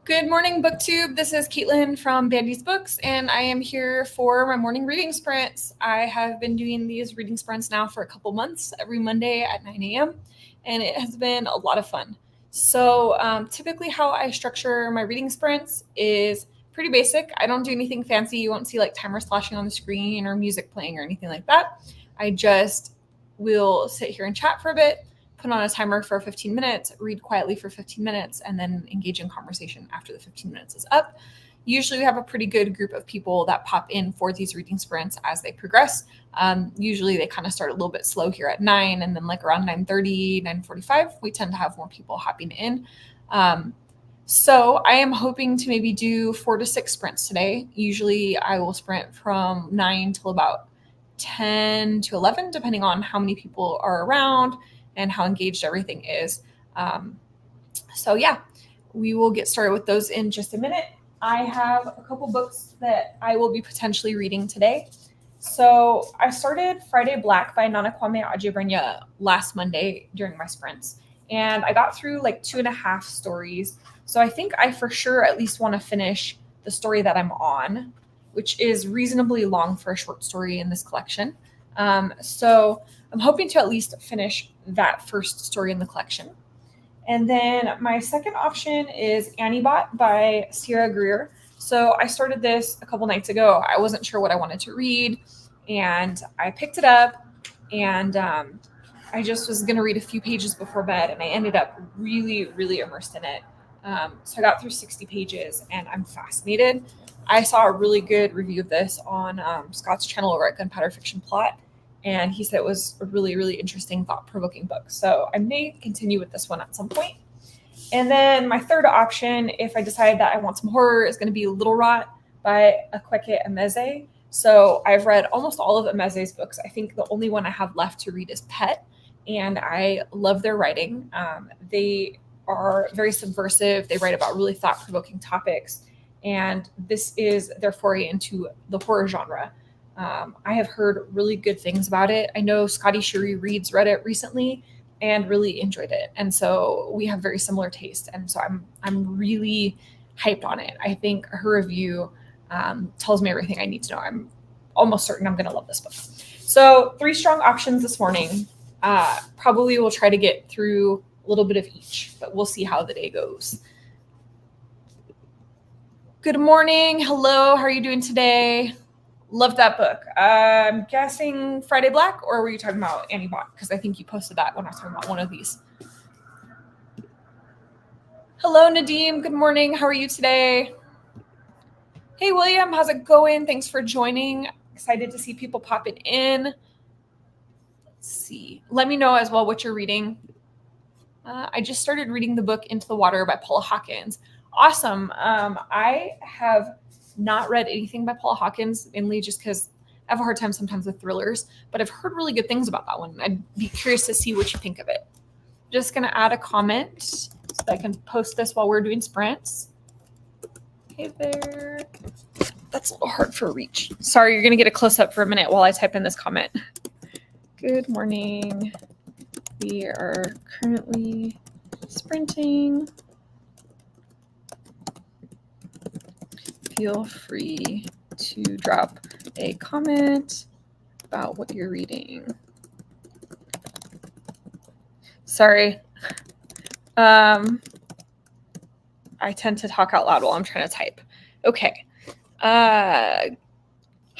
Good morning, BookTube. This is Caitlin from Bandy's Books, and I am here for my morning reading sprints. I have been doing these reading sprints now for a couple months, every Monday at 9 a.m., and it has been a lot of fun. So typically how I structure my reading sprints is pretty basic. I don't do anything fancy. You won't see like timers flashing on the screen or music playing or anything like that. I just will sit here and chat for a bit, put on a timer for 15 minutes, read quietly for 15 minutes, and then engage in conversation after the 15 minutes is up. Usually we have a pretty good group of people that pop in for these reading sprints as they progress. Usually they kind of start a little bit slow here at 9, and then like around 9:30, 9:45, we tend to have more people hopping in. So I am hoping to maybe do 4 to 6 sprints today. Usually I will sprint from 9 till about 10 to 11, depending on how many people are around and how engaged everything is. So yeah, we will get started with those in just a minute. I have a couple books that I will be potentially reading today. So I started Friday Black by Nana Kwame Adjei-Brenyah last Monday during my sprints, and I got through like 2.5 stories. So I think I for sure at least want to finish the story that I'm on, which is reasonably long for a short story in this collection. So I'm hoping to at least finish that first story in the collection. And then my second option is Annie-Bot by Sierra Greer. So I started this a couple nights ago. I wasn't sure what I wanted to read, and I picked it up, and I just was going to read a few pages before bed, and I ended up really, really immersed in it. So I got through 60 pages, and I'm fascinated. I saw a really good review of this on Scott's channel over at Gunpowder Fiction Plot, and he said it was a really, really interesting, thought-provoking book. So I may continue with this one at some point. And then my third option, if I decide that I want some horror, is going to be Little Rot by Akwaeke Emezi. So I've read almost all of Emezi's books. I think the only one I have left to read is Pet, and I love their writing. They are very subversive. They write about really thought-provoking topics, and this is their foray into the horror genre. I have heard really good things about it. I know Scotty Shuri Reads read it recently and really enjoyed it, and so we have very similar taste. And so I'm really hyped on it. I think her review tells me everything I need to know. I'm almost certain I'm going to love this book. So 3 strong options this morning. Probably will try to get through a little bit of each, but we'll see how the day goes. Good morning. Hello. How are you doing today? Loved that book. I'm guessing Friday Black, or were you talking about Annie-Bot? Because I think you posted that when I was talking about one of these. Hello, Nadim. Good morning. How are you today? Hey, William. How's it going? Thanks for joining. Excited to see people popping in. Let's see. Let me know as well what you're reading. I just started reading the book Into the Water by Paula Hawkins. Awesome. I have not read anything by Paula Hawkins, mainly just because I have a hard time sometimes with thrillers, but I've heard really good things about that one. I'd be curious to see what you think of it. Just going to add a comment so that I can post this while we're doing sprints. Hey there. That's a little hard for reach. Sorry, you're going to get a close-up for a minute while I type in this comment. Good morning. We are currently sprinting. Feel free to drop a comment about what you're reading. Sorry. I tend to talk out loud while I'm trying to type. Okay. Hi,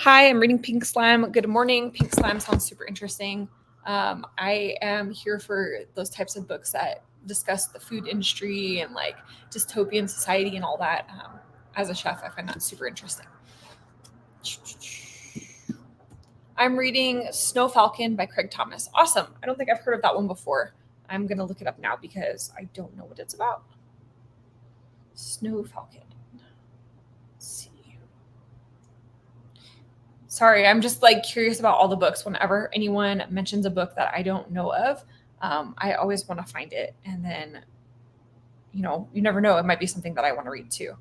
I'm reading Pink Slime. Good morning. Pink Slime sounds super interesting. I am here for those types of books that discuss the food industry and like dystopian society and all that. As a chef, I find that super interesting. I'm reading Snow Falcon by Craig Thomas. Awesome. I don't think I've heard of that one before. I'm going to look it up now because I don't know what it's about. Snow Falcon. Let's see. Sorry, I'm just like curious about all the books. Whenever anyone mentions a book that I don't know of, I always want to find it. And then, you know, you never know. It might be something that I want to read too.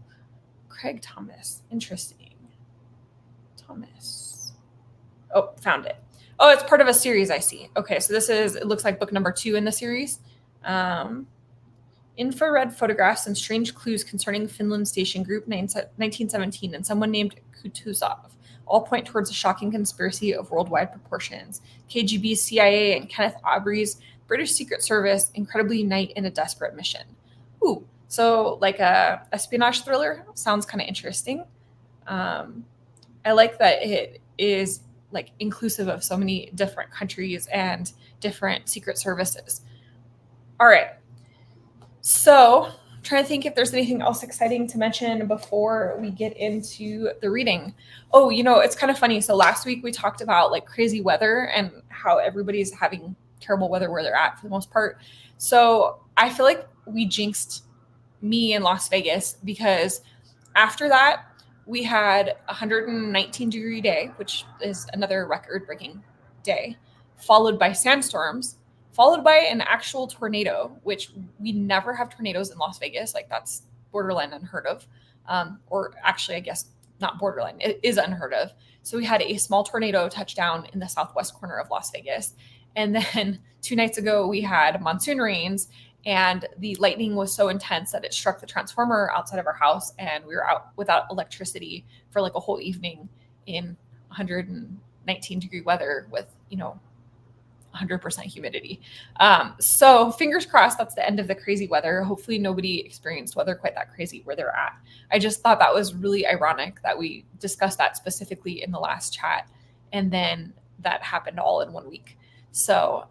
Craig Thomas. Interesting. Thomas. Oh, found it. Oh, it's part of a series, I see. Okay, so this is, it looks like book number 2 in the series. Infrared photographs and strange clues concerning Finland Station Group 1917 and someone named Kutuzov all point towards a shocking conspiracy of worldwide proportions. KGB, CIA, and Kenneth Aubrey's British Secret Service incredibly unite in a desperate mission. Ooh, so like a espionage thriller sounds kind of interesting. I like that it is like inclusive of so many different countries and different secret services. All right. So, I'm trying to think if there's anything else exciting to mention before we get into the reading. Oh, it's kind of funny. So last week we talked about like crazy weather and how everybody's having terrible weather where they're at for the most part. So I feel like we jinxed me in Las Vegas because after that we had a 119-degree day, which is another record-breaking day, followed by sandstorms, followed by an actual tornado, which we never have tornadoes in Las Vegas. Like that's borderline unheard of. Or actually, I guess not borderline, it is unheard of. So we had a small tornado touch down in the southwest corner of Las Vegas. And then 2 nights ago, we had monsoon rains and the lightning was so intense that it struck the transformer outside of our house and we were out without electricity for like a whole evening in 119-degree weather with 100% humidity. So fingers crossed that's the end of the crazy weather. Hopefully nobody experienced weather quite that crazy where they're at. I just thought that was really ironic that we discussed that specifically in the last chat and then that happened all in 1 week. So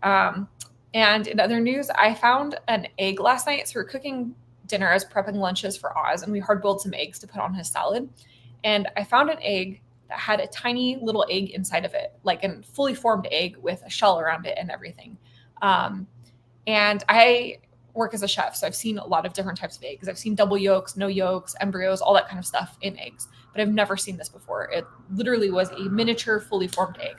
and in other news, I found an egg last night. So we're cooking dinner as prepping lunches for Oz, and we hard boiled some eggs to put on his salad. And I found an egg that had a tiny little egg inside of it, like a fully formed egg with a shell around it and everything. And I work as a chef, so I've seen a lot of different types of eggs. I've seen double yolks, no yolks, embryos, all that kind of stuff in eggs, but I've never seen this before. It literally was a miniature, fully formed egg.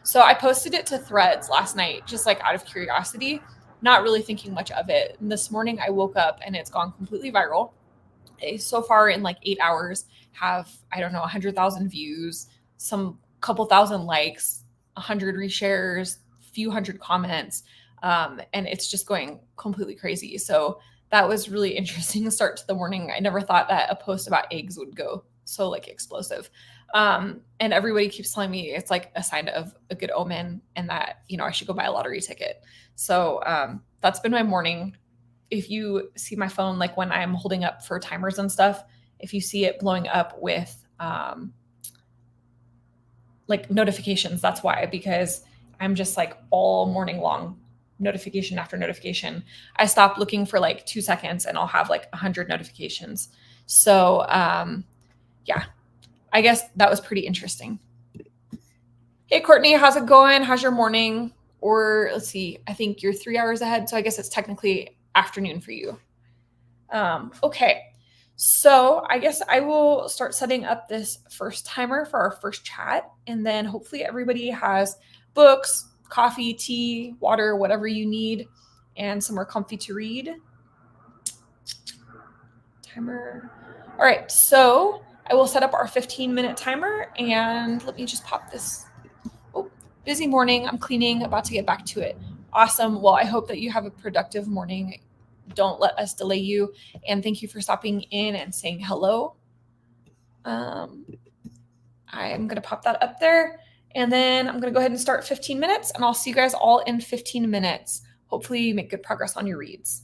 So I posted it to Threads last night, just like out of curiosity, not really thinking much of it. And this morning I woke up and it's gone completely viral. So far in like 8 hours have, I don't know, 100,000 views, some couple thousand likes, 100 reshares, few hundred comments. And it's just going completely crazy. So that was really interesting start to the morning. I never thought that a post about eggs would go so like explosive. And everybody keeps telling me it's like a sign of a good omen and that, I should go buy a lottery ticket. So that's been my morning. If you see my phone, like when I'm holding up for timers and stuff, if you see it blowing up with like notifications, that's why, because I'm just like all morning long notification after notification. I stop looking for like 2 seconds and I'll have like 100 notifications. So yeah, I guess that was pretty interesting. Hey, Courtney, how's it going? How's your morning? Or let's see, I think you're 3 hours ahead. So I guess it's technically afternoon for you. Okay. So I guess I will start setting up this first timer for our first chat. And then hopefully everybody has books, coffee, tea, water, whatever you need, and somewhere comfy to read. Timer. All right. So I will set up our 15-minute timer and let me just pop this. Oh, busy morning. I'm cleaning, about to get back to it. Awesome. Well, I hope that you have a productive morning. Don't let us delay you. And thank you for stopping in and saying hello. I'm going to pop that up there. And then I'm going to go ahead and start 15 minutes. And I'll see you guys all in 15 minutes. Hopefully you make good progress on your reads.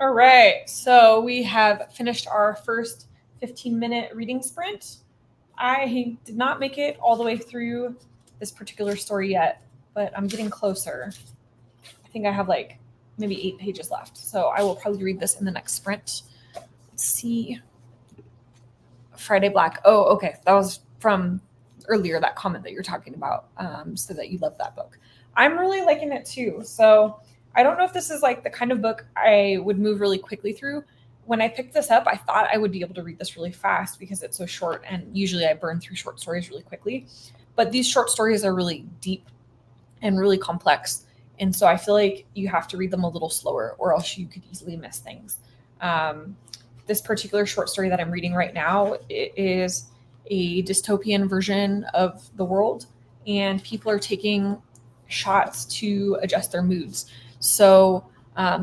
All right, so we have finished our first 15-minute reading sprint. I did not make it all the way through this particular story yet, but I'm getting closer. I think I have like maybe 8 pages left, so I will probably read this in the next sprint. Let's see. Friday Black. Oh, okay. That was from earlier, that comment that you're talking about, so that you love that book. I'm really liking it too. So I don't know if this is like the kind of book I would move really quickly through. When I picked this up, I thought I would be able to read this really fast because it's so short, and usually I burn through short stories really quickly. But these short stories are really deep and really complex. And so I feel like you have to read them a little slower, or else you could easily miss things. This particular short story that I'm reading right now, it is a dystopian version of the world, and people are taking shots to adjust their moods. So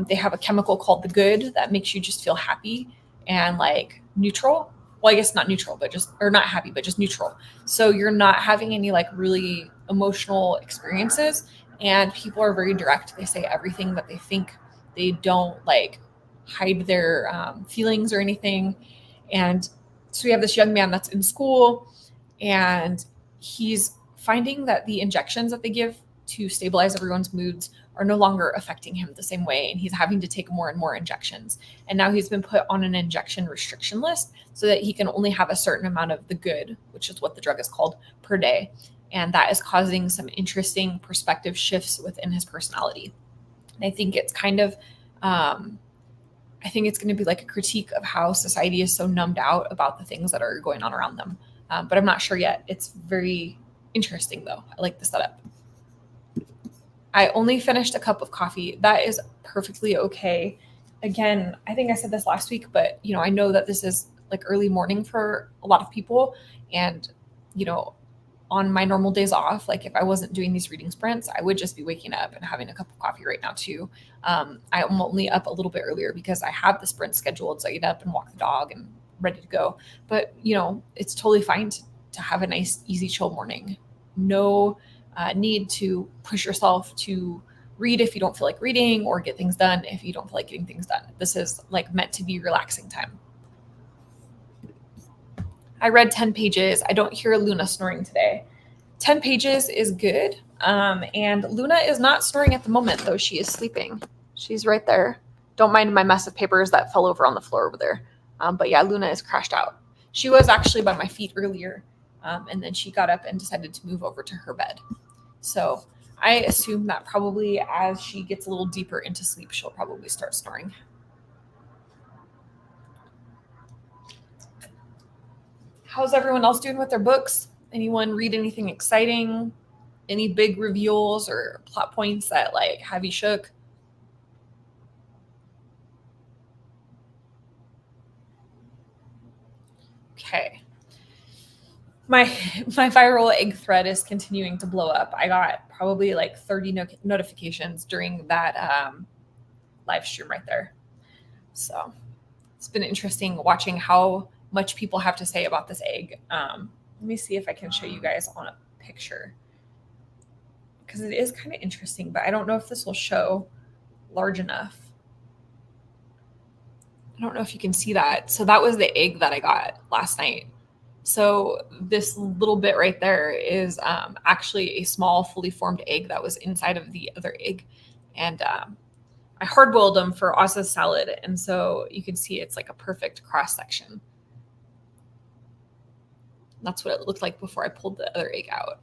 they have a chemical called the good that makes you just feel happy and like neutral. Well, I guess not neutral, but just, or not happy, but just neutral. So you're not having any like really emotional experiences, and people are very direct. They say everything that they think. They don't like hide their feelings or anything. And so we have this young man that's in school, and he's finding that the injections that they give to stabilize everyone's moods are no longer affecting him the same way, and he's having to take more and more injections. And now he's been put on an injection restriction list so that he can only have a certain amount of the good, which is what the drug is called, per day. And that is causing some interesting perspective shifts within his personality. And I think it's kind of I think it's going to be like a critique of how society is so numbed out about the things that are going on around them. But I'm not sure yet. It's very interesting, though. I like the setup. I only finished a cup of coffee. That is perfectly okay. Again, I think I said this last week, but I know that this is like early morning for a lot of people. And, on my normal days off, like if I wasn't doing these reading sprints, I would just be waking up and having a cup of coffee right now too. I'm only up a little bit earlier because I have the sprint scheduled. So I get up and walk the dog and ready to go. But, it's totally fine to have a nice, easy, chill morning. No need to push yourself to read if you don't feel like reading, or get things done if you don't feel like getting things done. This is like meant to be relaxing time. I read 10 pages. I don't hear Luna snoring today. 10 pages is good. And Luna is not snoring at the moment, though she is sleeping. She's right there. Don't mind my mess of papers that fell over on the floor over there. But yeah, Luna is crashed out. She was actually by my feet earlier, and then she got up and decided to move over to her bed. So I assume that probably as she gets a little deeper into sleep, she'll probably start snoring. How's everyone else doing with their books? Anyone read anything exciting? Any big reveals or plot points that like have you shook? Okay. My viral egg thread is continuing to blow up. I got probably like 30 notifications during that live stream right there. So it's been interesting watching how much people have to say about this egg. Let me see if I can show you guys on a picture, because it is kind of interesting, but I don't know if this will show large enough. I don't know if you can see that. So that was the egg that I got last night. So this little bit right there is actually a small, fully formed egg that was inside of the other egg. And I hard-boiled them for Oz's salad. And so you can see it's like a perfect cross-section. That's what it looked like before I pulled the other egg out.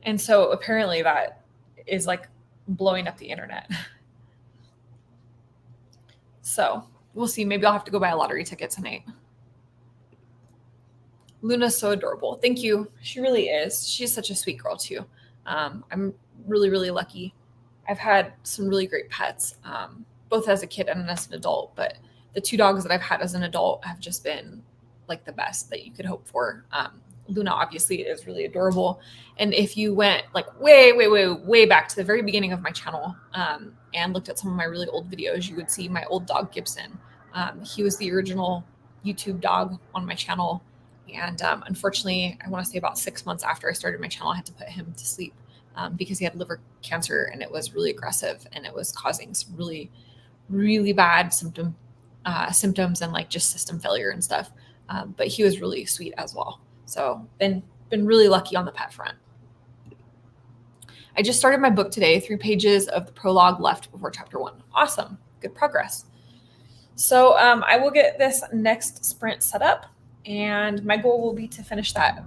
And so apparently that is like blowing up the internet. So we'll see. Maybe I'll have to go buy a lottery ticket tonight. Luna's so adorable. Thank you. She really is. She's such a sweet girl too. I'm really, really lucky. I've had some really great pets, both as a kid and as an adult, but the 2 dogs that I've had as an adult have just been like the best that you could hope for. Luna obviously is really adorable. And if you went like way back to the very beginning of my channel and looked at some of my really old videos, you would see my old dog Gibson. He was the original YouTube dog on my channel. And unfortunately, I want to say about 6 months after I started my channel, I had to put him to sleep because he had liver cancer, and it was really aggressive, and it was causing some really, really bad symptoms and like just system failure and stuff. But he was really sweet as well. So been really lucky on the pet front. I just started my book today, 3 pages of the prologue left before chapter 1. Awesome. Good progress. So I will get this next sprint set up, and my goal will be to finish that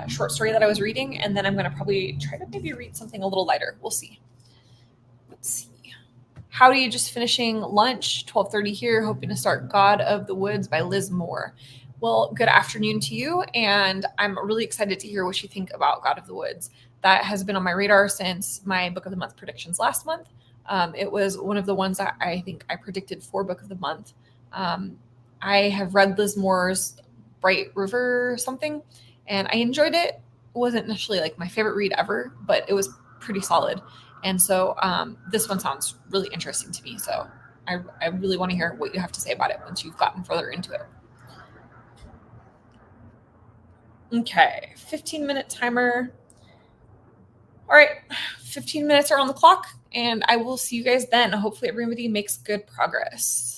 short story that I was reading, and then I'm going to probably try to maybe read something a little lighter. We'll see. Let's see. Howdy, just finishing lunch, 12:30 here, hoping to start God of the Woods by Liz Moore. Well, good afternoon to you, and I'm really excited to hear what you think about God of the Woods. That has been on my radar since my Book of the Month predictions last month. It was one of the ones that I think I predicted for Book of the Month. I have read Liz Moore's Bright River something, and I enjoyed it. It wasn't necessarily like my favorite read ever, but it was pretty solid. And so this one sounds really interesting to me. So I really want to hear what you have to say about it once you've gotten further into it. Okay, 15-minute timer. All right, 15 minutes are on the clock, and I will see you guys then. Hopefully everybody makes good progress.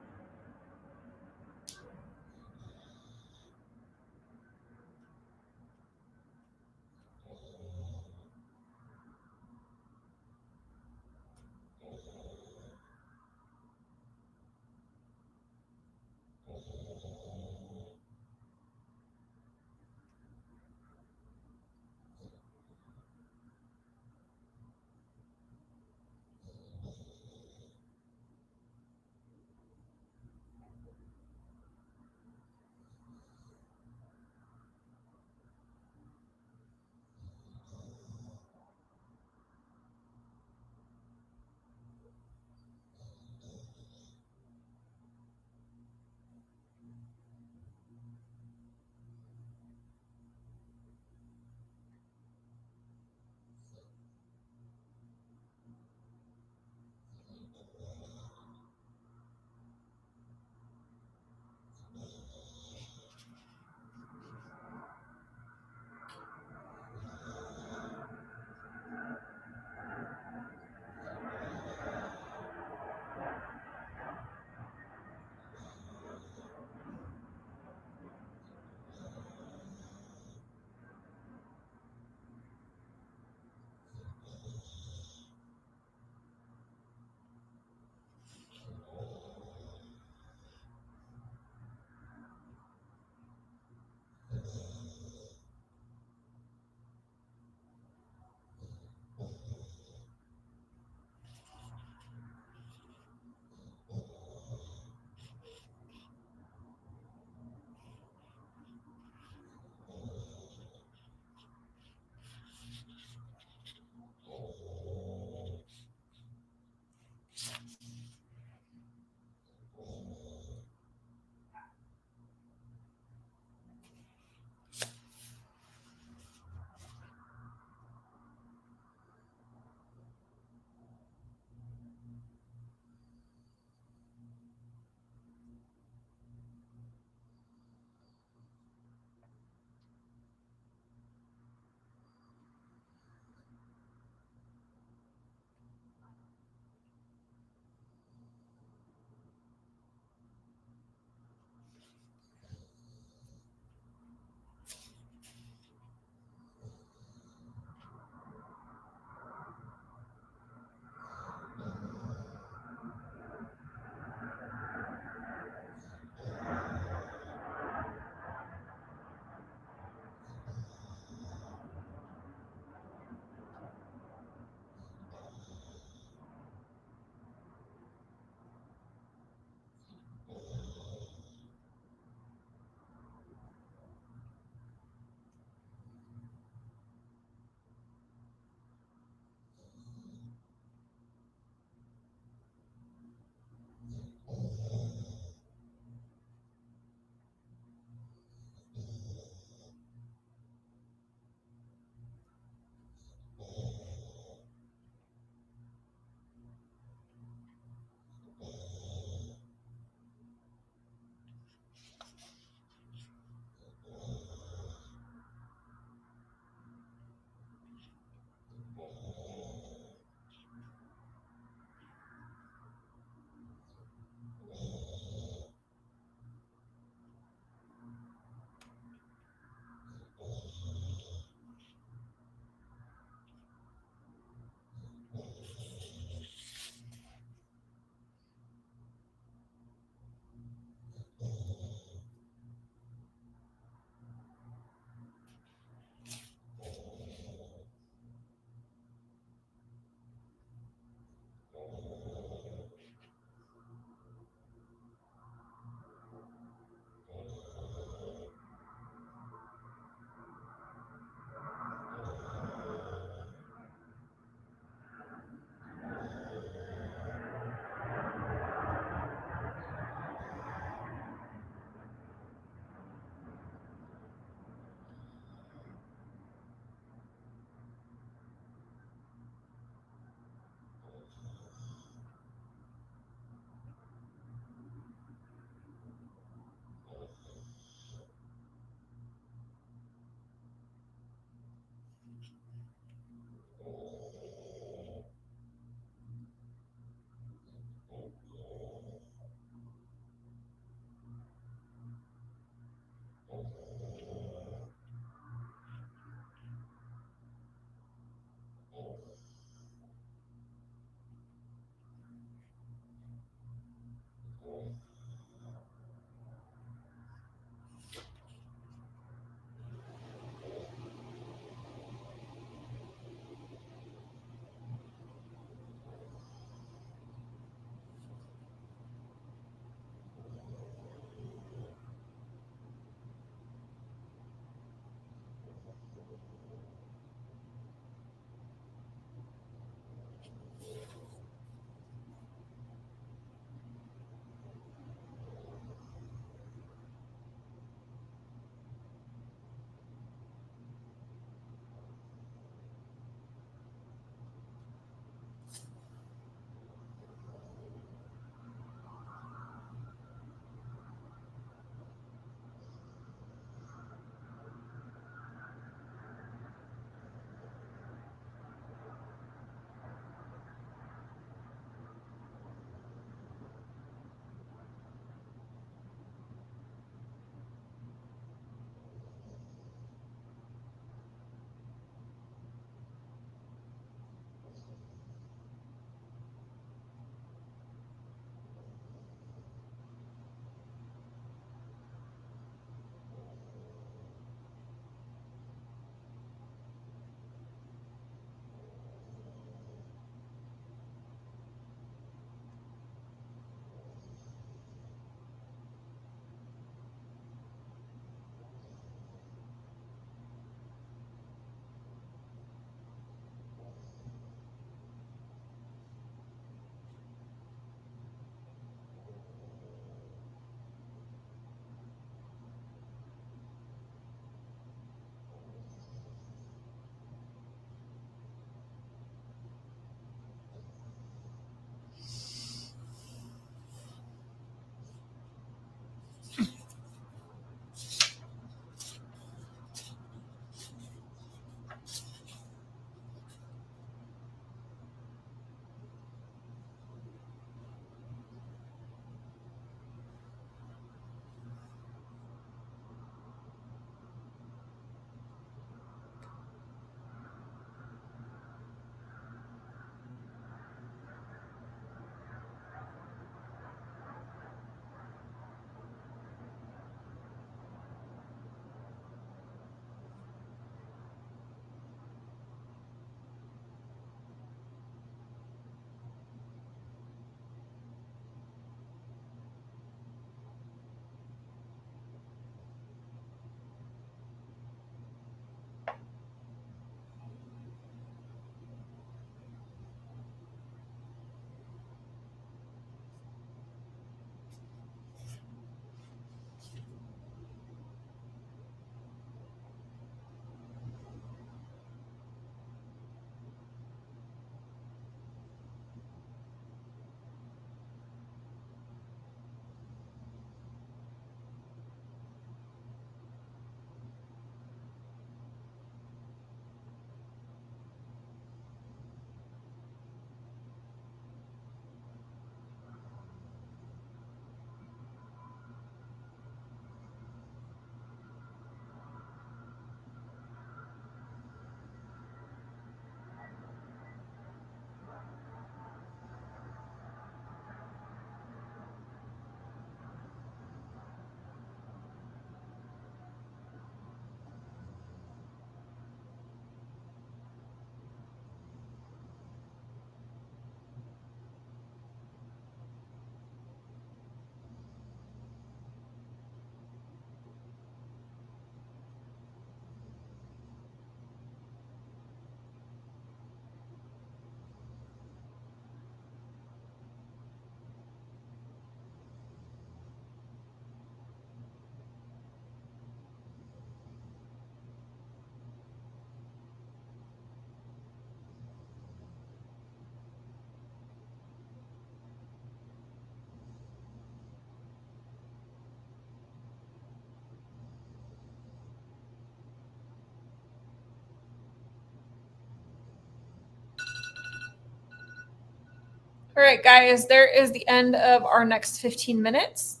All right, guys, there is the end of our next 15 minutes.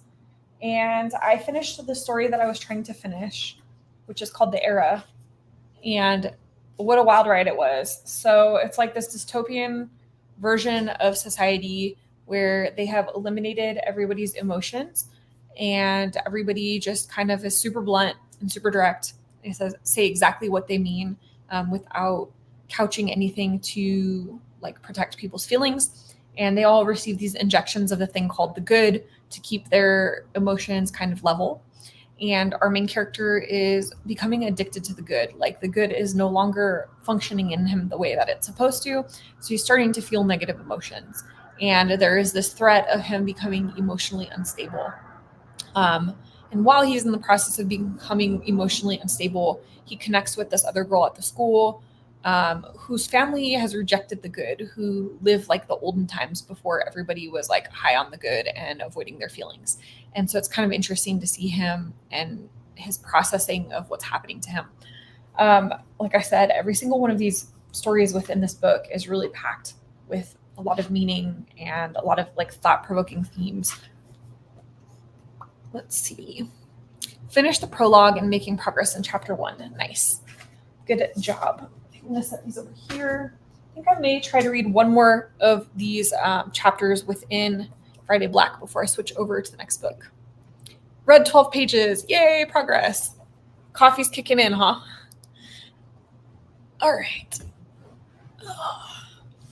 And I finished the story that I was trying to finish, which is called The Era. And what a wild ride it was. So it's like this dystopian version of society where they have eliminated everybody's emotions and everybody just kind of is super blunt and super direct. They say exactly what they mean without couching anything to like protect people's feelings. And they all receive these injections of the thing called the good to keep their emotions kind of level. And our main character is becoming addicted to the good. Like the good is no longer functioning in him the way that it's supposed to. So he's starting to feel negative emotions. And there is this threat of him becoming emotionally unstable. Um, and while he's in the process of becoming emotionally unstable, he connects with this other girl at the school whose family has rejected the good, who lived like the olden times before everybody was like high on the good and avoiding their feelings. And so it's kind of interesting to see him and his processing of what's happening to him. Like I said, every single one of these stories within this book is really packed with a lot of meaning and a lot of like thought-provoking themes. Let's see. Finish the prologue and making progress in chapter 1. Nice. Good job. I'm going to set these over here. I think I may try to read one more of these chapters within Friday Black before I switch over to the next book. Read 12 pages. Yay, progress. Coffee's kicking in, huh? All right.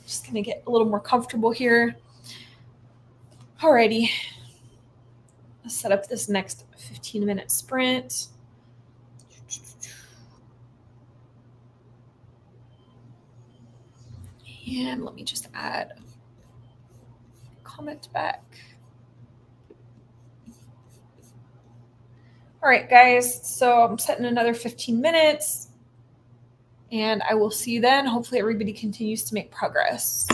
Just going to get a little more comfortable here. Alrighty. Let's set up this next 15-minute sprint. And let me just add a comment back. All right, guys. So I'm setting another 15 minutes. And I will see you then. Hopefully everybody continues to make progress.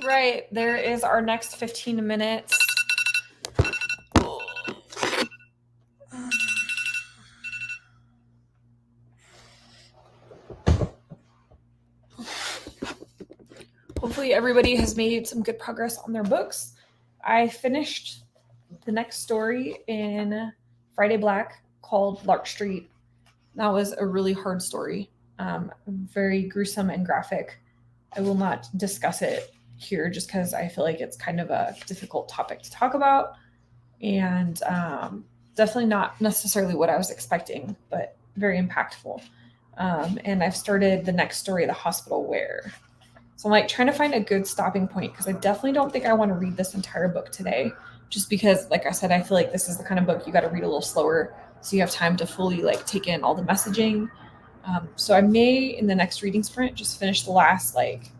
Right, there is our next 15 minutes. Hopefully everybody has made some good progress on their books. I finished the next story in Friday Black called Lark Street. That was a really hard story, very gruesome and graphic. I will not discuss it here just because I feel like it's kind of a difficult topic to talk about, and definitely not necessarily what I was expecting, but very impactful. And I've started the next story, The Hospital Where. So I'm like trying to find a good stopping point because I definitely don't think I want to read this entire book today. Just because, like I said, I feel like this is the kind of book you got to read a little slower so you have time to fully like take in all the messaging. So I may in the next reading sprint just finish the last like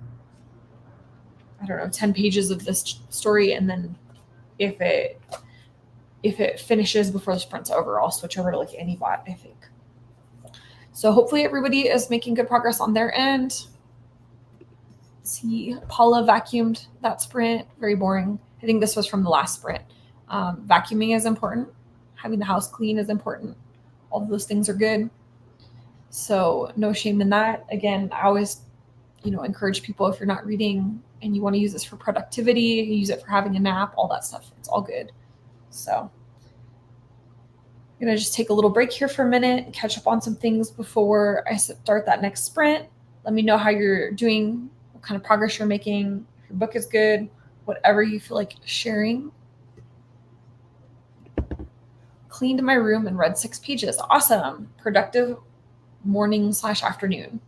I don't know 10 pages of this story, and then if it finishes before the sprint's over, I'll switch over to like AnyBot, I think. So hopefully everybody is making good progress on their end. See, Paula vacuumed that sprint. Very boring. I think this was from the last sprint. Vacuuming is important. Having the house clean is important. All of those things are good. So no shame in that. Again, I always, encourage people, if you're not reading and you want to use this for productivity, use it for having a nap, all that stuff. It's all good. So I'm going to just take a little break here for a minute, catch up on some things before I start that next sprint. Let me know how you're doing, what kind of progress you're making, if your book is good, whatever you feel like sharing. Cleaned my room and read 6 pages. Awesome. Productive morning/afternoon.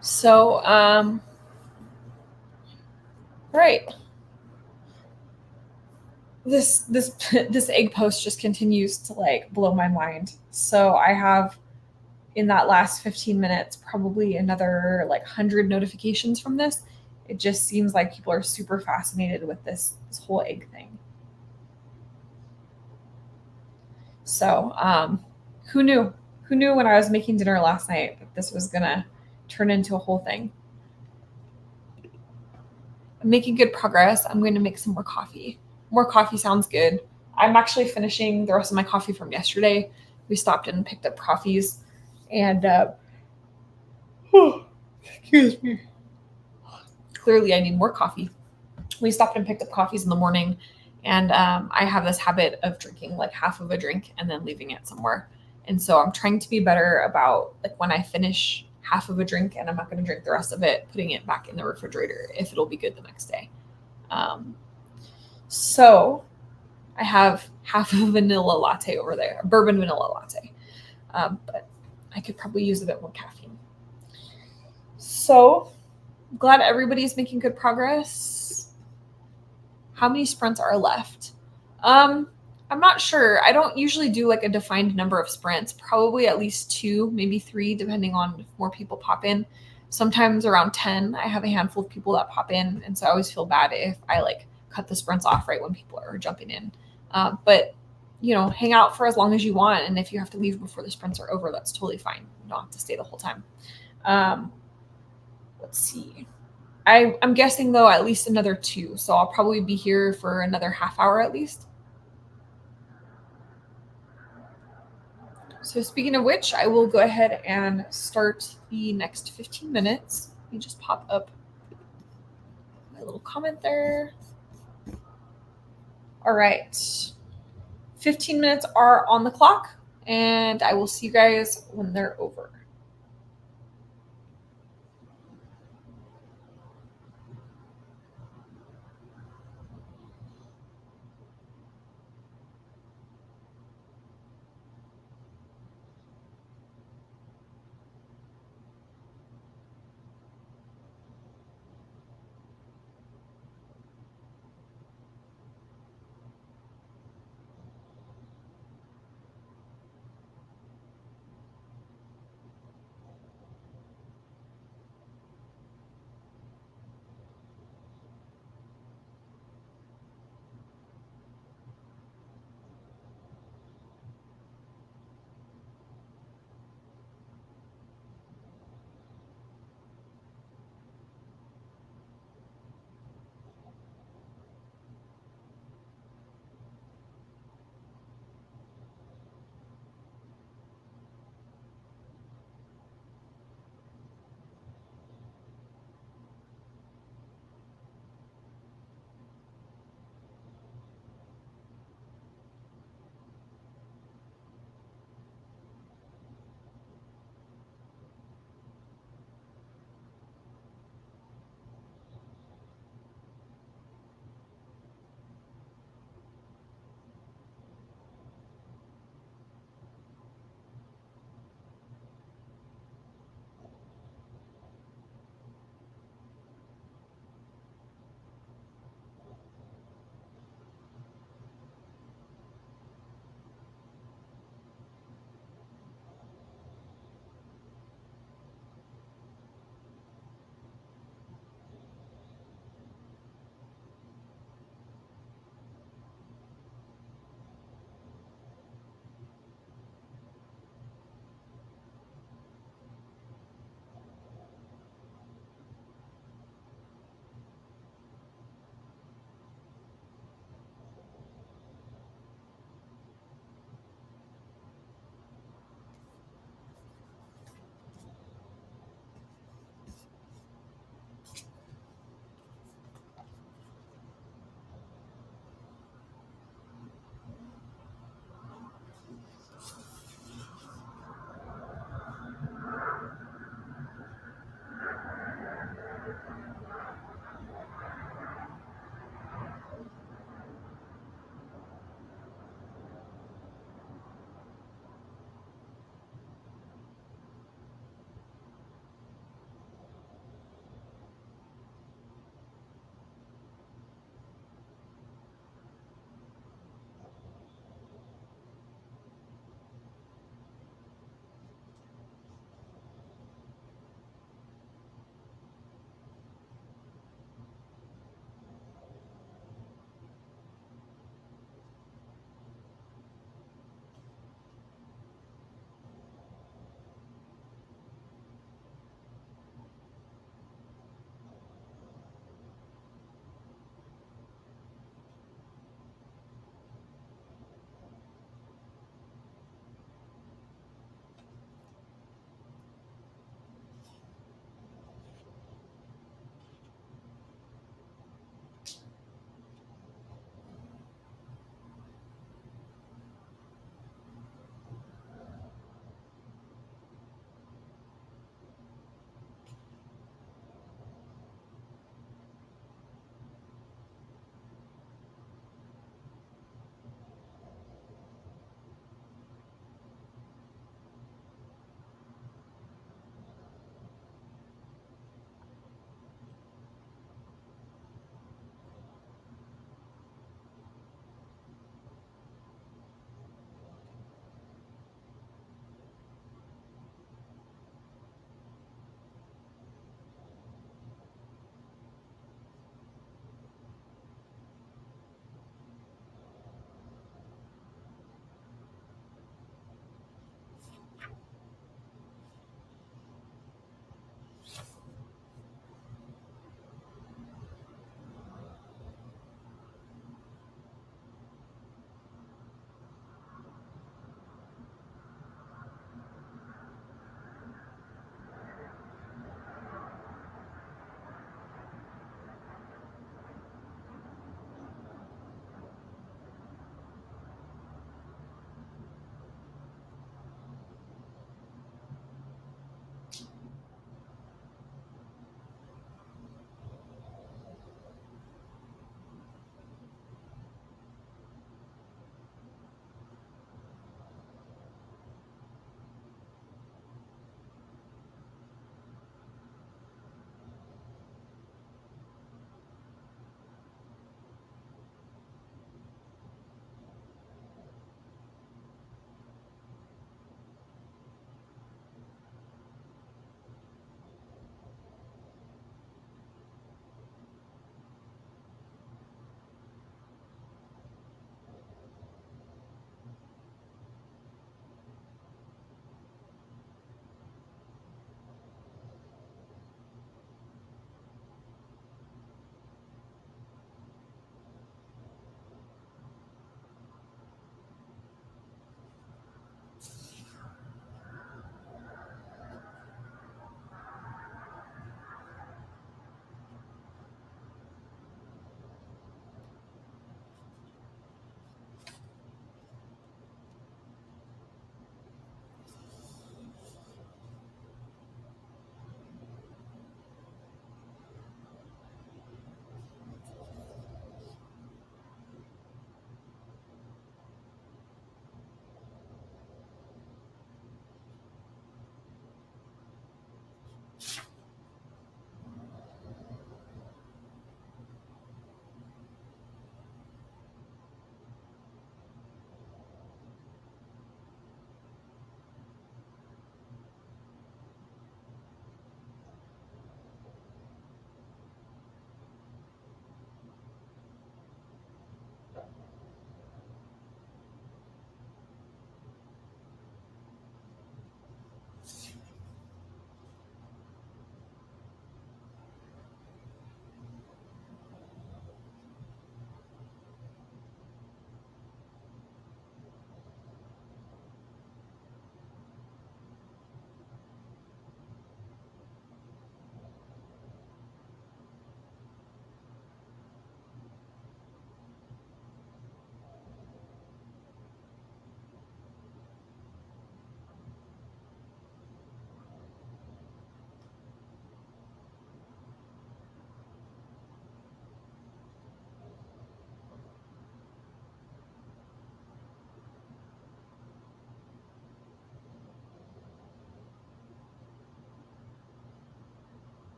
So, right. This egg post just continues to like blow my mind. So I have in that last 15 minutes probably another like 100 notifications from this. It just seems like people are super fascinated with this whole egg thing. So who knew when I was making dinner last night that this was gonna turn into a whole thing. I'm making good progress. I'm going to make some more coffee. More coffee sounds good. I'm actually finishing the rest of my coffee from yesterday. We stopped and picked up coffees, and excuse me. Clearly, I need more coffee. We stopped and picked up coffees in the morning, and I have this habit of drinking like half of a drink and then leaving it somewhere. And so I'm trying to be better about like when I finish half of a drink and I'm not going to drink the rest of it, putting it back in the refrigerator if it'll be good the next day. So I have half of a vanilla latte over there, a bourbon vanilla latte. But I could probably use a bit more caffeine. So glad everybody's making good progress. How many sprints are left? I'm not sure. I don't usually do like a defined number of sprints, probably at least 2, maybe 3, depending on if more people pop in. Sometimes around 10, I have a handful of people that pop in. And so I always feel bad if I like cut the sprints off right when people are jumping in. But hang out for as long as you want. And if you have to leave before the sprints are over, that's totally fine. You don't have to stay the whole time. Let's see. I'm guessing though at least another 2. So I'll probably be here for another half hour at least. So speaking of which, I will go ahead and start the next 15 minutes. Let me just pop up my little comment there. All right. 15 minutes are on the clock, and I will see you guys when they're over.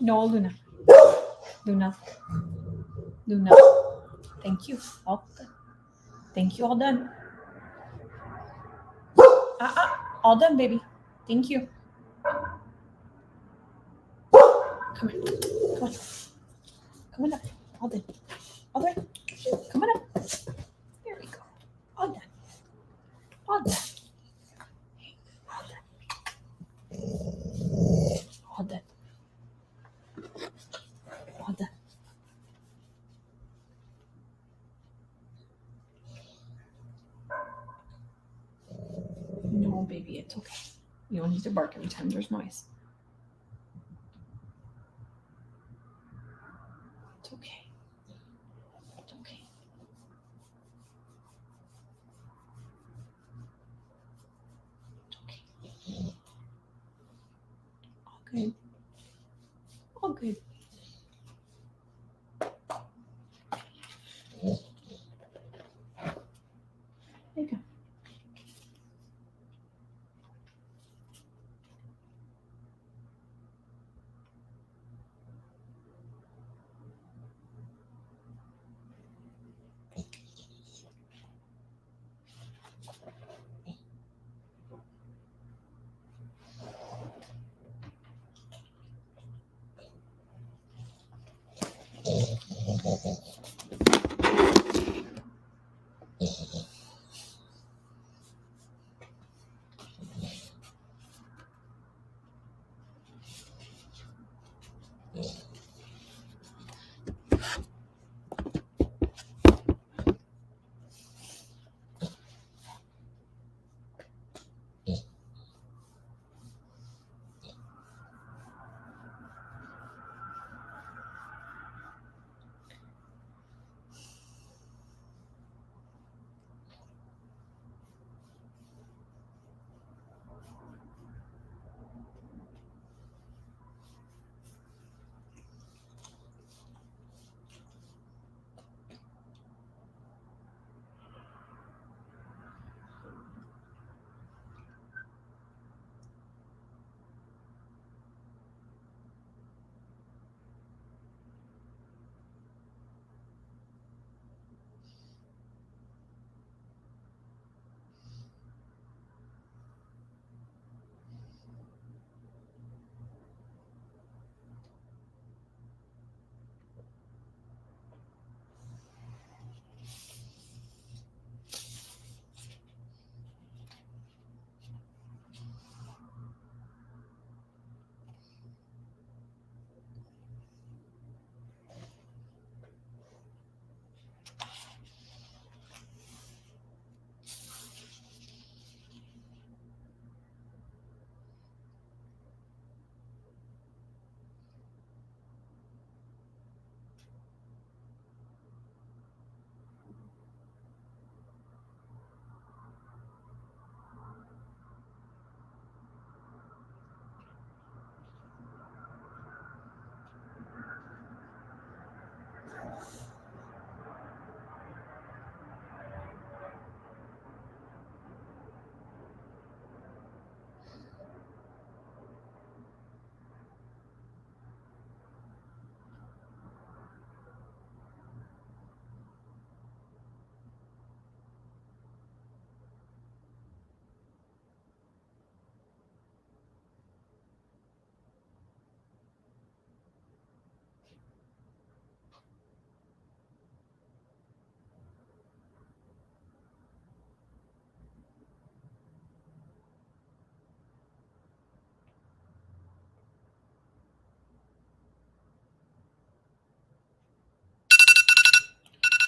No, Luna. Luna. Luna. Thank you. All done. Thank you. All done. All done, baby. Thank you. Come on. Come on. Come on up. All done. All done. Come on up. There we go. All done. All done. All done. All done. No, baby, it's okay. You don't need to bark every time there's noise. It's okay. It's okay. It's okay. All good. All good. There you go.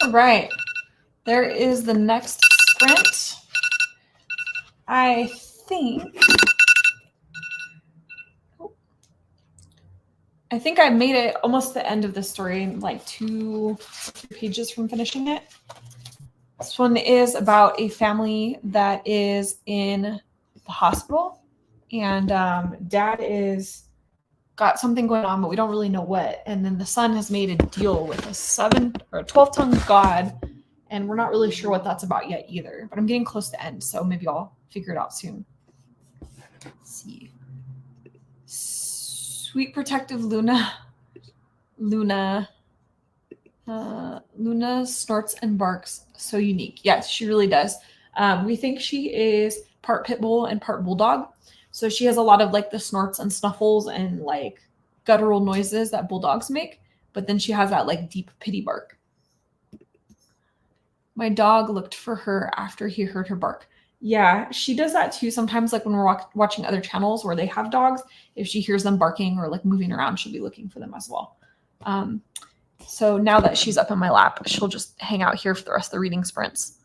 All right. There is the next sprint. I think I made it almost the end of the story, like 2 pages from finishing it. This one is about a family that is in the hospital, and dad is got something going on, but we don't really know what. And then the son has made a deal with a 7 or 12-tongued god, and we're not really sure what that's about yet either. But I'm getting close to end, so maybe I'll figure it out soon. Let's see. Sweet protective Luna. Luna. Luna snorts and barks so unique. Yes, she really does. We think she is part pit bull and part bulldog. So she has a lot of like the snorts and snuffles and like guttural noises that bulldogs make, but then she has that like deep pity bark. My dog looked for her after he heard her bark. Yeah, she does that too. Sometimes, like when we're watching other channels where they have dogs, if she hears them barking or like moving around, she'll be looking for them as well. So now that she's up in my lap, she'll just hang out here for the rest of the reading sprints.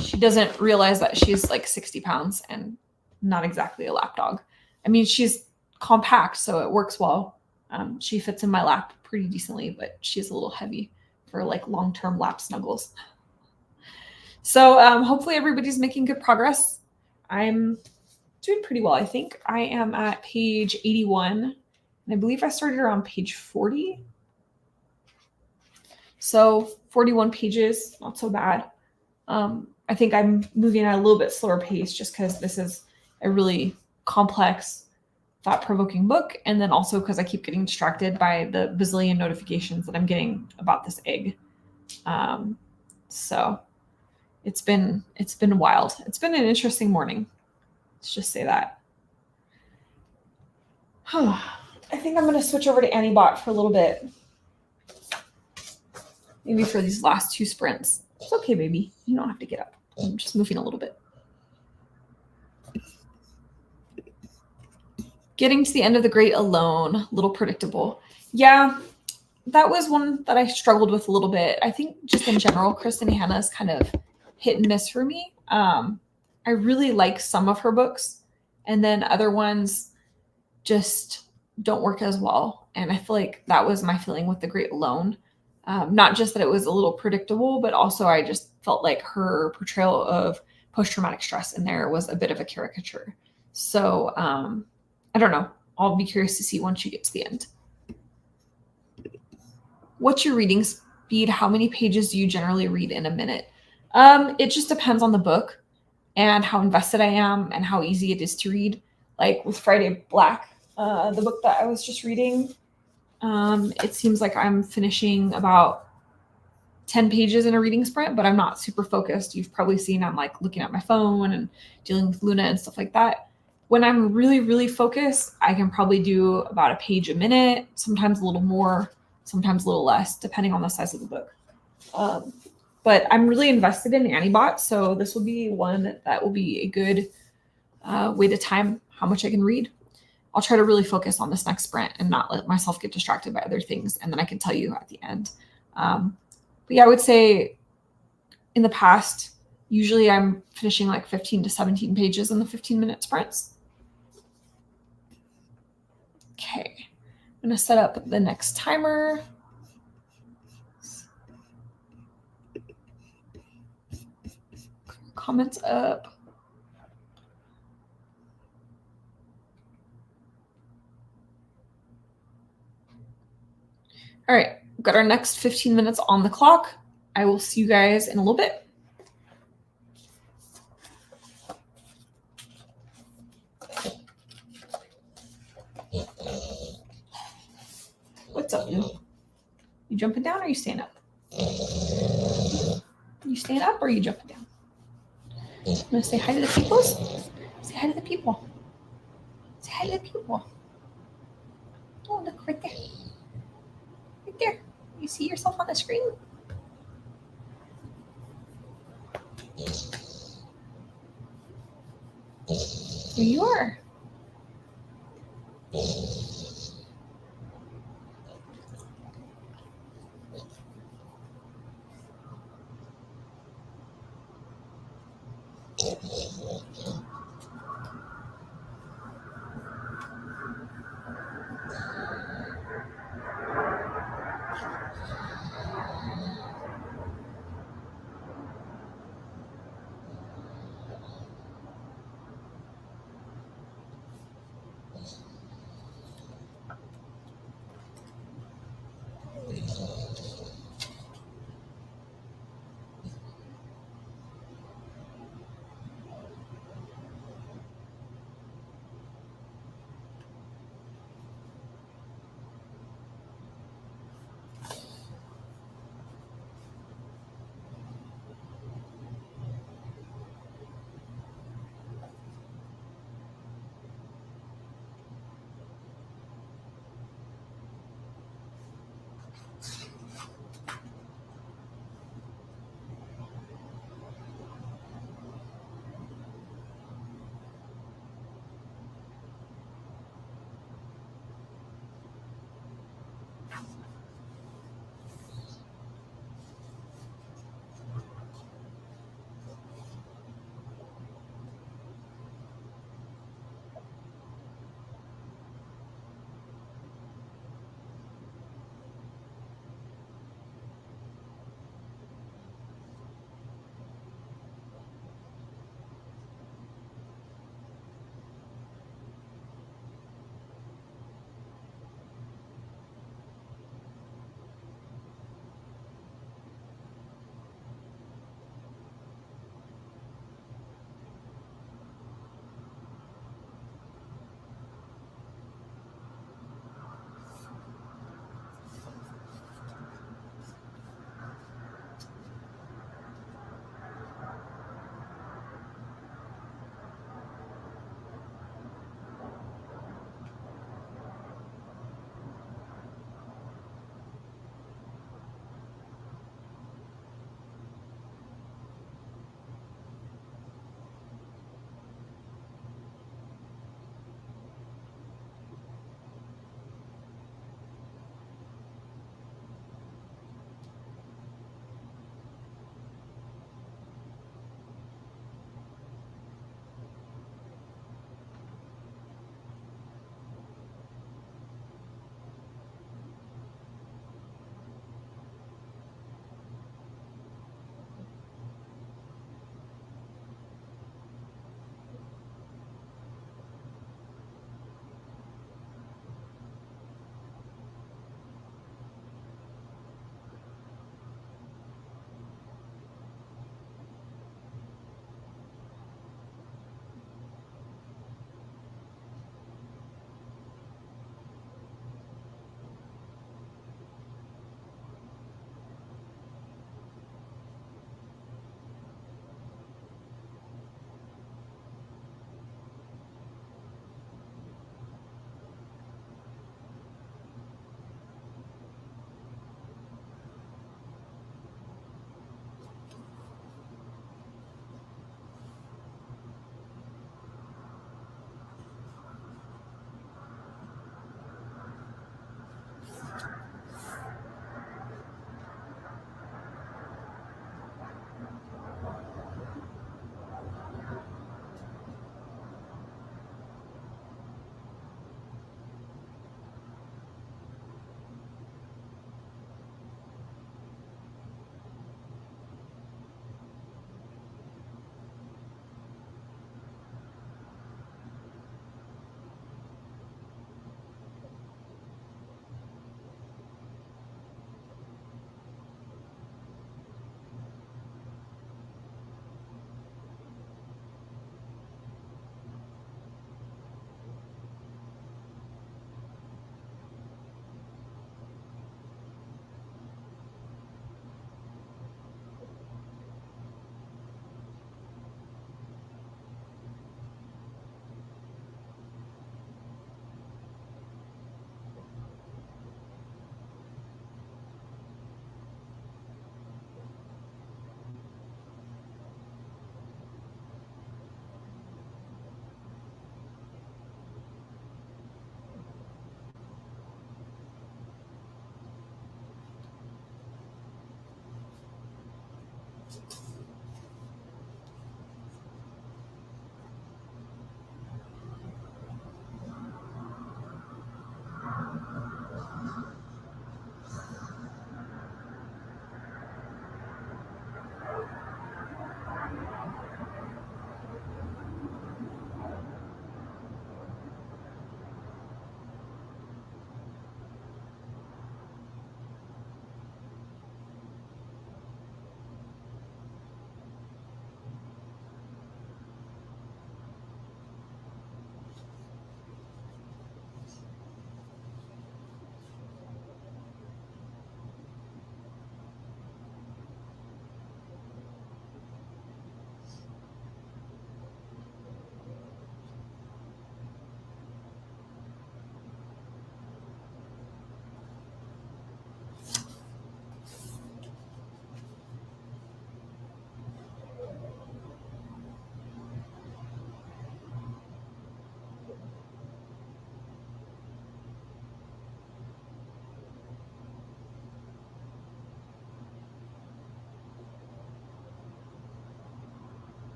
She doesn't realize that she's like 60 pounds and not exactly a lap dog. I mean, she's compact, so it works well. She fits in my lap pretty decently, but she's a little heavy for like long-term lap snuggles. So hopefully everybody's making good progress. I'm doing pretty well, I think. I am at page 81, and I believe I started around page 40. So 41 pages, not so bad. I think I'm moving at a little bit slower pace just because this is a really complex, thought-provoking book, and then also because I keep getting distracted by the bazillion notifications that I'm getting about this egg. So it's been wild. It's been an interesting morning. Let's just say that. I think I'm going to switch over to Anibot for a little bit. Maybe for these last two sprints. It's okay, baby. You don't have to get up. I'm just moving a little bit. Getting to the end of the grade alone, a little predictable. Yeah, that was one that I struggled with a little bit. I think just in general, Kristin Hannah is kind of hit and miss for me. I really like some of her books, and then other ones just don't work as well. And I feel like that was my feeling with The Great Alone. Not just that it was a little predictable, but also I just felt like her portrayal of post-traumatic stress in there was a bit of a caricature. So I don't know. I'll be curious to see once you get to the end. What's your reading speed? How many pages do you generally read in a minute? It just depends on the book and how invested I am and how easy it is to read. Like with Friday Black, the book that I was just reading, it seems like I'm finishing about 10 pages in a reading sprint, but I'm not super focused. You've probably seen I'm like looking at my phone and dealing with Luna and stuff like that. When I'm really, really focused, I can probably do about a page a minute, sometimes a little more, sometimes a little less, depending on the size of the book. But I'm really invested in Anibot, so this will be one that will be a good way to time how much I can read. I'll try to really focus on this next sprint and not let myself get distracted by other things, and then I can tell you at the end. But yeah, I would say in the past, usually I'm finishing like 15 to 17 pages in the 15-minute sprints. Okay, I'm going to set up the next timer. Comments up. All right, we've got our next 15 minutes on the clock. I will see you guys in a little bit. What's up, Lou? You jumping down or you staying up? You staying up or are you jumping down? I'm gonna say hi to the people. Say hi to the people. Say hi to the people. Oh, look right there. Right there. You see yourself on the screen? Here you are.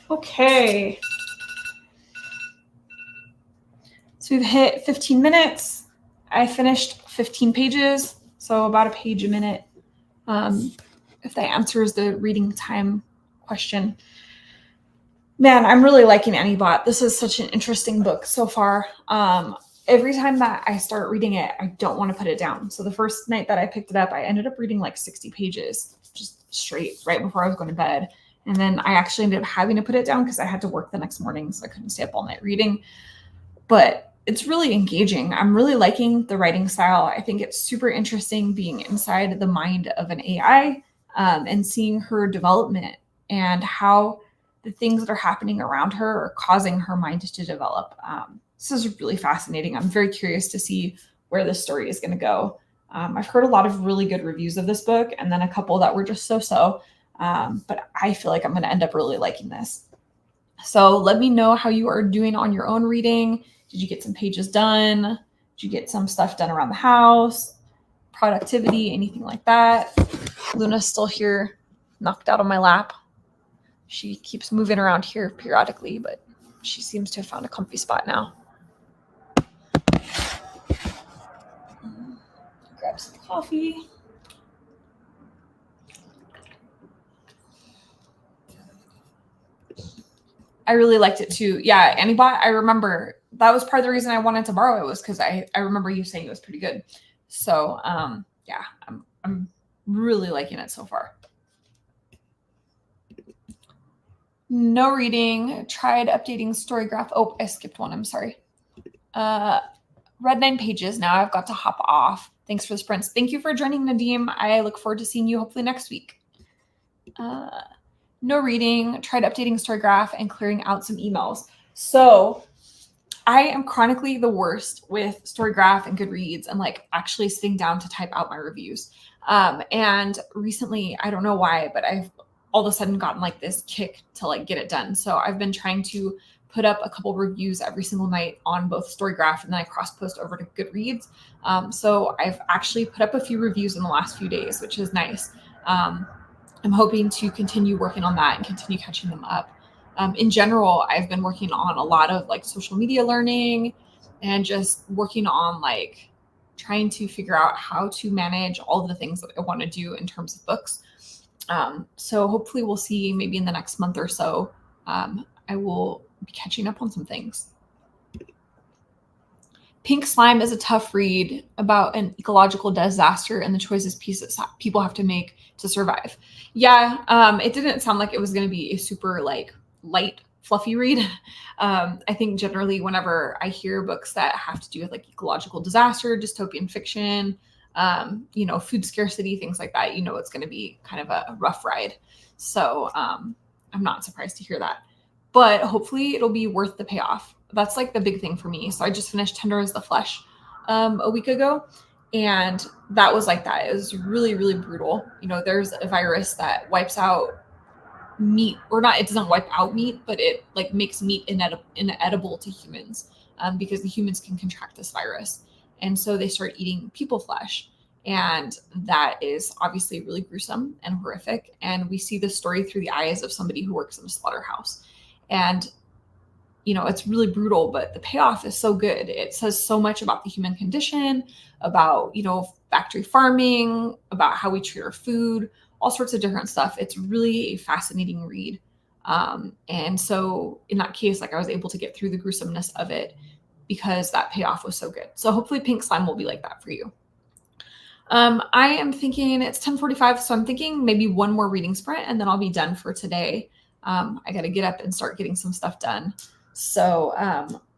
Okay. So we've hit 15 minutes. I finished 15 pages, so about a page a minute. If that answers the reading time question. Man, I'm really liking Anibot. This is such an interesting book so far. Every time that I start reading it, I don't want to put it down. So the first night that I picked it up, I ended up reading like 60 pages, just straight right before I was going to bed. And then I actually ended up having to put it down because I had to work the next morning, so I couldn't stay up all night reading. But it's really engaging. I'm really liking the writing style. I think it's super interesting being inside the mind of an AI, and seeing her development and how the things that are happening around her are causing her mind to develop. This is really fascinating. I'm very curious to see where this story is going to go. I've heard a lot of really good reviews of this book, and then a couple that were just so-so. But I feel like I'm going to end up really liking this. So let me know how you are doing on your own reading. Did you get some pages done? Did you get some stuff done around the house? Productivity, anything like that? Luna's still here, knocked out on my lap. She keeps moving around here periodically, but she seems to have found a comfy spot now. Grab some coffee. I really liked it too. Yeah, Anibot, I remember that was part of the reason I wanted to borrow it, was because I remember you saying it was pretty good. So yeah, I'm really liking it so far. No reading. Tried updating Storygraph. Oh, I skipped one. I'm sorry. Read 9 pages. Now I've got to hop off. Thanks for the sprints. Thank you for joining, Nadim. I look forward to seeing you hopefully next week. No reading. Tried updating Storygraph and clearing out some emails. So I am chronically the worst with Storygraph and Goodreads and like actually sitting down to type out my reviews. And recently, I don't know why, but I've all of a sudden gotten like this kick to like get it done. So I've been trying to put up a couple reviews every single night on both Storygraph, and then I cross post over to Goodreads. So I've actually put up a few reviews in the last few days, which is nice. I'm hoping to continue working on that and continue catching them up. In general, I've been working on a lot of like social media learning and just working on like trying to figure out how to manage all of the things that I want to do in terms of books. So hopefully we'll see maybe in the next month or so, I will be catching up on some things. Pink Slime is a tough read about an ecological disaster and the choices people have to make to survive. Yeah, it didn't sound like it was going to be a super like light, fluffy read. I think generally whenever I hear books that have to do with like ecological disaster, dystopian fiction, food scarcity, things like that, it's going to be kind of a rough ride. So I'm not surprised to hear that. But hopefully it'll be worth the payoff. That's like the big thing for me. So I just finished Tender as the Flesh a week ago, and that was like that. It was really, really brutal. There's a virus that wipes out meat, or not, it doesn't wipe out meat, but it like makes meat inedible to humans, because the humans can contract this virus. And so they start eating people flesh. And that is obviously really gruesome and horrific. And we see this story through the eyes of somebody who works in a slaughterhouse. And, it's really brutal, but the payoff is so good. It says so much about the human condition, about, factory farming, about how we treat our food, all sorts of different stuff. It's really a fascinating read. And so in that case, like I was able to get through the gruesomeness of it because that payoff was so good. So hopefully Pink Slime will be like that for you. I am thinking it's 10:45, so I'm thinking maybe one more reading sprint and then I'll be done for today. I got to get up and start getting some stuff done. So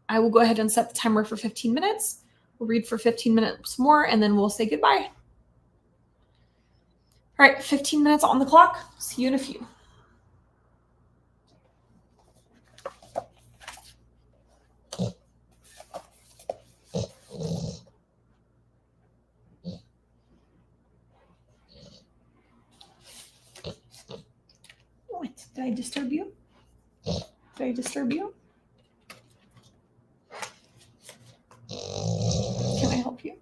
I will go ahead and set the timer for 15 minutes. We'll read for 15 minutes more and then we'll say goodbye. All right, 15 minutes on the clock. See you in a few. I disturb you? Did I disturb you? Can I help you?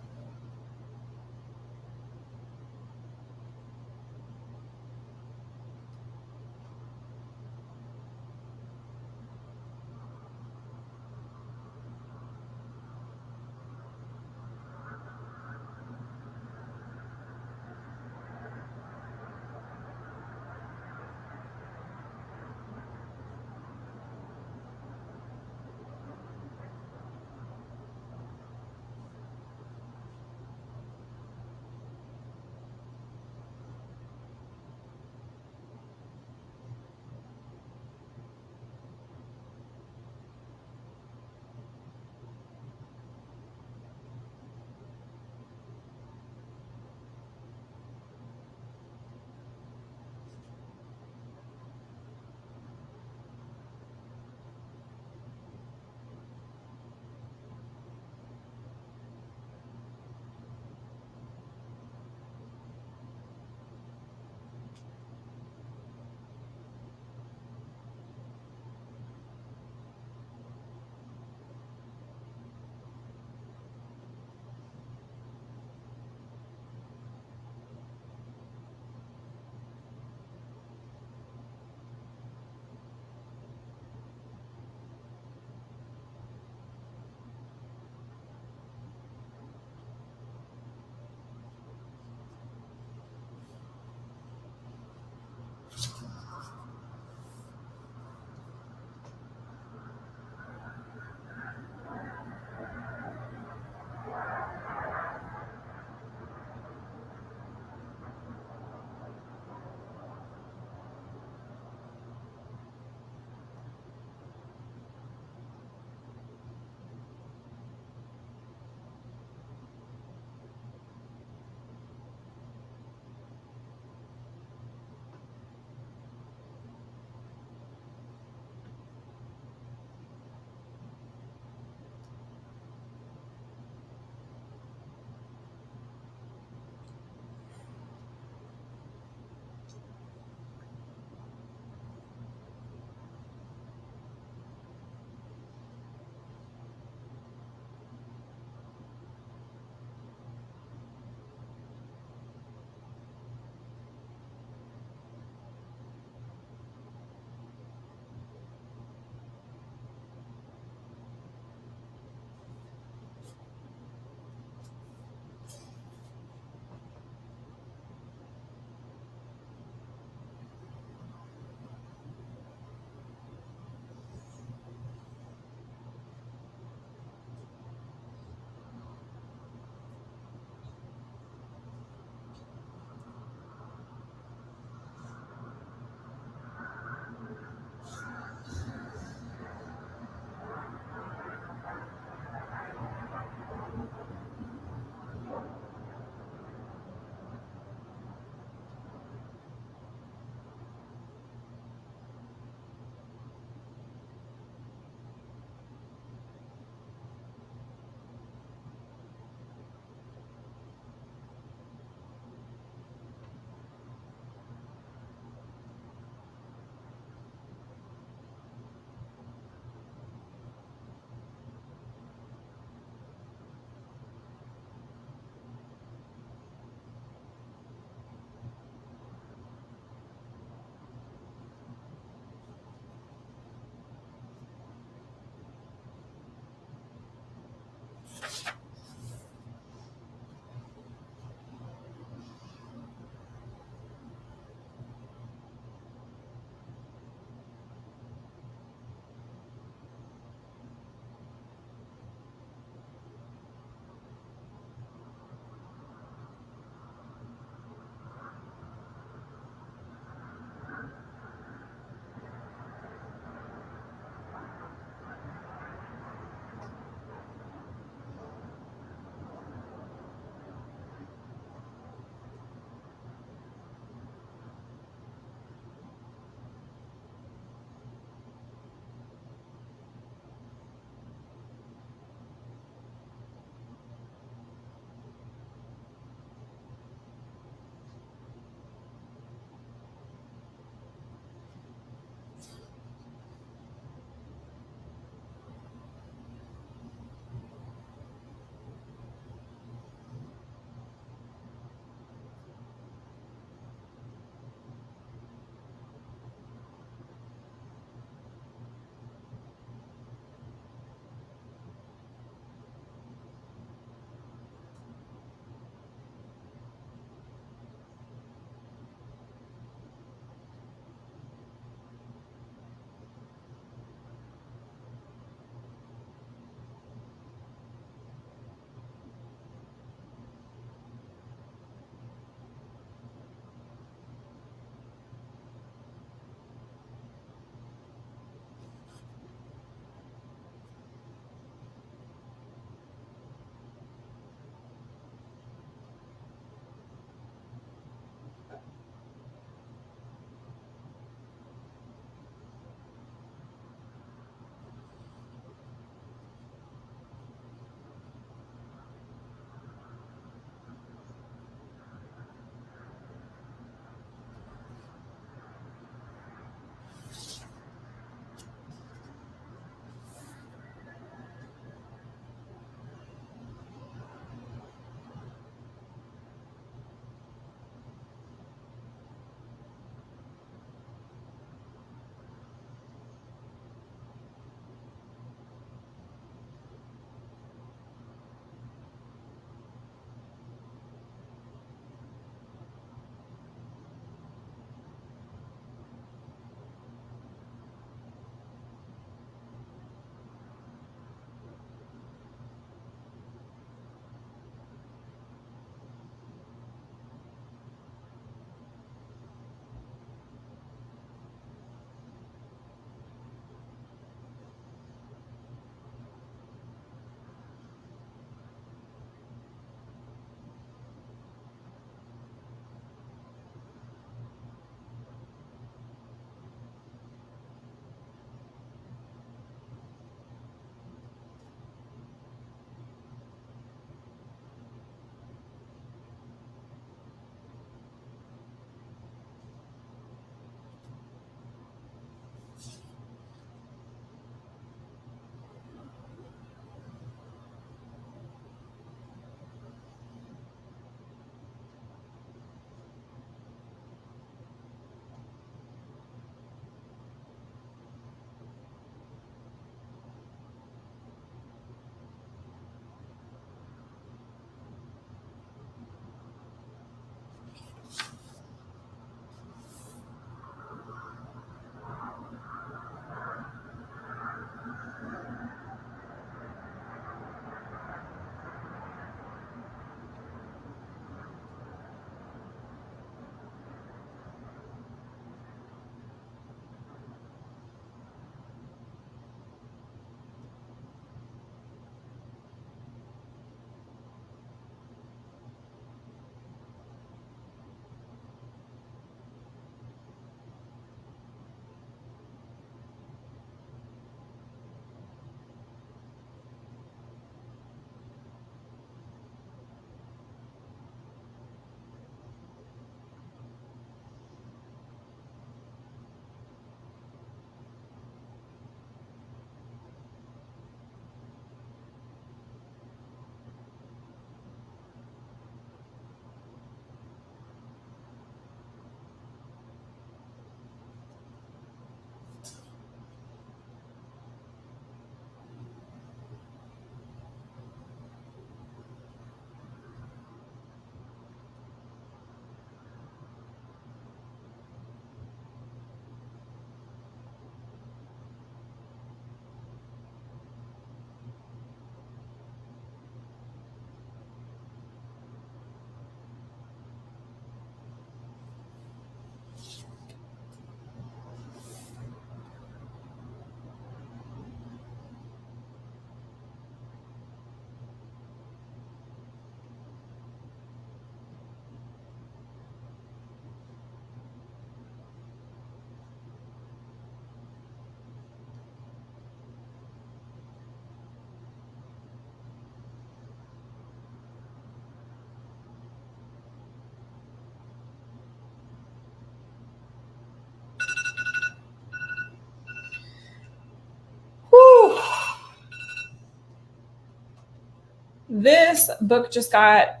This book just got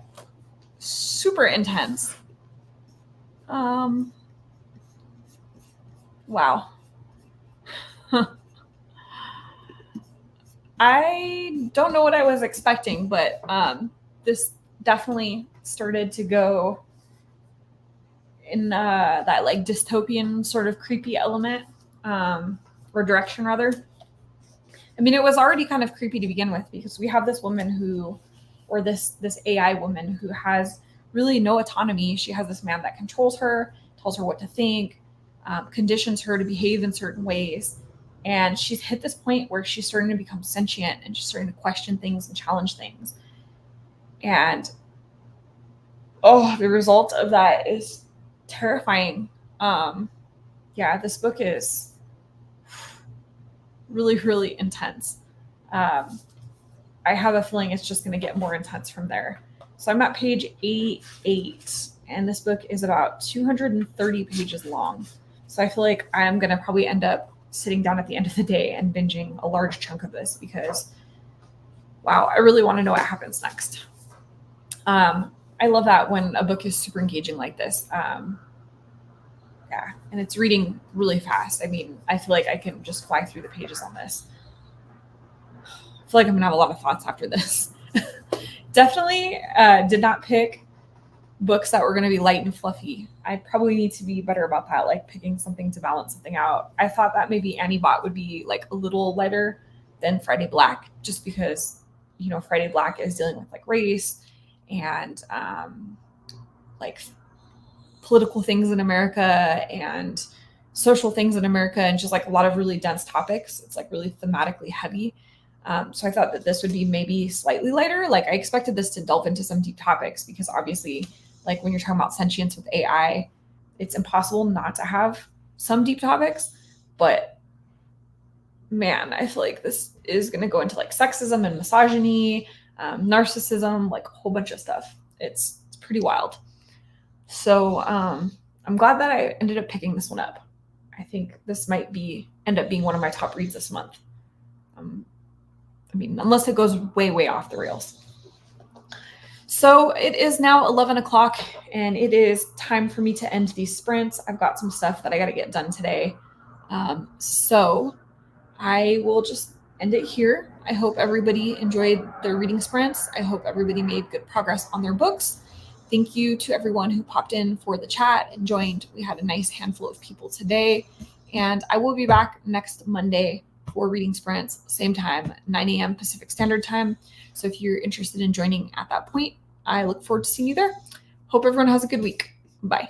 super intense. Wow. I don't know what I was expecting, but this definitely started to go in that like dystopian sort of creepy element, or direction rather. I mean, it was already kind of creepy to begin with because we have this woman who, or this AI woman who has really no autonomy. She has this man that controls her, tells her what to think, conditions her to behave in certain ways. And she's hit this point where she's starting to become sentient and she's starting to question things and challenge things. And oh, the result of that is terrifying. Yeah, this book is really, really intense. I have a feeling it's just going to get more intense from there. So I'm at page 88, and this book is about 230 pages long. So I feel like I'm going to probably end up sitting down at the end of the day and binging a large chunk of this because, wow, I really want to know what happens next. I love that when a book is super engaging like this. Yeah, and it's reading really fast. I mean, I feel like I can just fly through the pages on this. I feel like I'm gonna have a lot of thoughts after this. Definitely did not pick books that were going to be light and fluffy. I probably need to be better about that, like picking something to balance something out. I thought that maybe Annie Bot would be like a little lighter than Friday Black, just because, you know, Friday Black is dealing with like race and like political things in America and social things in America and just like a lot of really dense topics. It's like really thematically heavy. So I thought that this would be maybe slightly lighter. Like I expected this to delve into some deep topics because obviously, like when you're talking about sentience with AI, it's impossible not to have some deep topics. But man, I feel like this is going to go into like sexism and misogyny, narcissism, like a whole bunch of stuff. It's pretty wild. So I'm glad that I ended up picking this one up. I think this might end up being one of my top reads this month. I mean, unless it goes way, way off the rails. So it is now 11 o'clock and it is time for me to end these sprints. I've got some stuff that I got to get done today. So I will just end it here. I hope everybody enjoyed their reading sprints. I hope everybody made good progress on their books. Thank you to everyone who popped in for the chat and joined. We had a nice handful of people today. And I will be back next Monday for reading sprints, same time, 9 a.m. Pacific Standard Time. So if you're interested in joining at that point, I look forward to seeing you there. Hope everyone has a good week. Bye.